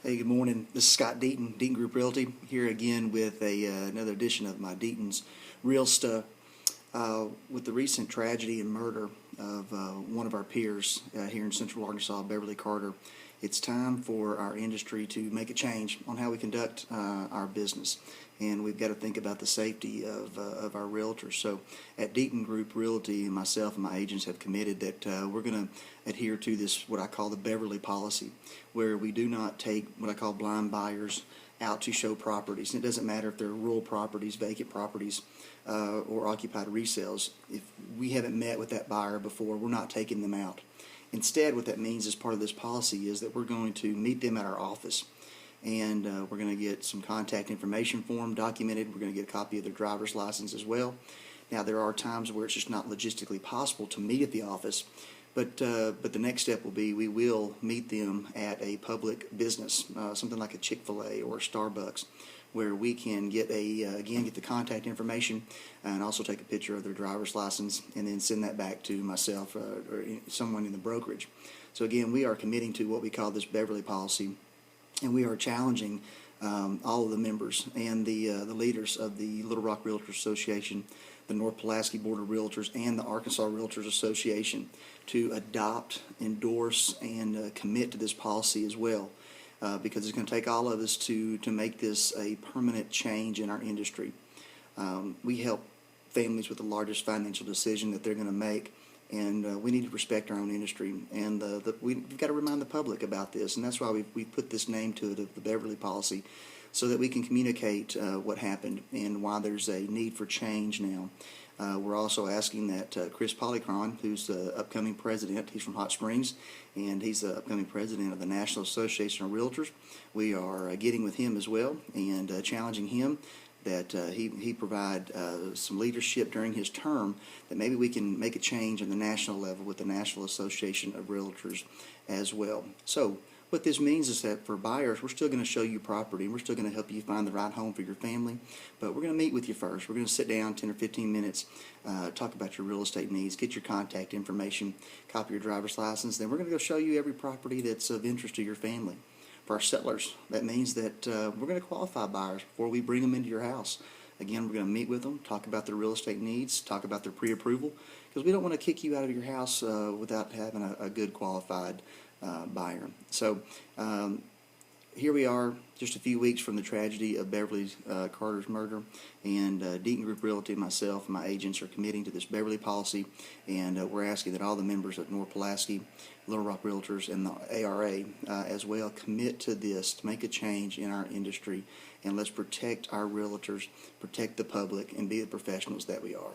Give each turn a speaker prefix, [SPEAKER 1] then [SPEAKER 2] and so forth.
[SPEAKER 1] Hey, good morning. This is Scott Deaton, Deaton Group Realty, here again with another edition of my Deaton's Real Stuff. With the recent tragedy and murder of one of our peers here in Central Arkansas, Beverly Carter, it's time for our industry to make a change on how we conduct our business. And we've got to think about the safety of our realtors. So at Deaton Group Realty, myself and my agents have committed that we're going to adhere to this, what I call the Beverly Policy, where we do not take what I call blind buyers out to show properties. And it doesn't matter if they're rural properties, vacant properties, or occupied resales. If we haven't met with that buyer before, we're not taking them out. Instead, what that means as part of this policy is that we're going to meet them at our office, and we're going to get some contact information for them documented. We're going to get a copy of their driver's license as well. Now, there are times where it's just not logistically possible to meet at the office, but the next step will be we will meet them at a public business, something like a Chick-fil-A or a Starbucks, where we can get get the contact information and also take a picture of their driver's license and then send that back to myself or someone in the brokerage. So again, we are committing to what we call this Beverly Policy, and we are challenging all of the members and the leaders of the Little Rock REALTORS Association, the North Pulaski Board of Realtors, and the Arkansas Realtors Association to adopt, endorse, and commit to this policy as well. Because it's going to take all of us to make this a permanent change in our industry. We help families with the largest financial decision that they're going to make, and we need to respect our own industry. And we've got to remind the public about this, and that's why we put this name to it, of the Beverly Policy, so that we can communicate what happened and why there's a need for change now. We're also asking that Chris Polycron, who's the upcoming president, he's from Hot Springs, and he's the upcoming president of the National Association of Realtors. We are getting with him as well and challenging him that he provide some leadership during his term, that maybe we can make a change on the national level with the National Association of Realtors as well. So what this means is that for buyers, we're still going to show you property, and we're still going to help you find the right home for your family, but we're going to meet with you first. We're going to sit down 10 or 15 minutes, talk about your real estate needs, get your contact information, copy your driver's license, then we're going to go show you every property that's of interest to your family. For our settlers, that means that we're going to qualify buyers before we bring them into your house. Again, we're going to meet with them, talk about their real estate needs, talk about their pre-approval, because we don't want to kick you out of your house without having a good qualified buyer. So here we are, just a few weeks from the tragedy of Beverly Carter's murder, and Deaton Group Realty, myself and my agents are committing to this Beverly Policy, and we're asking that all the members of North Pulaski, Little Rock Realtors, and the ARA as well commit to this, to make a change in our industry, and let's protect our realtors, protect the public, and be the professionals that we are.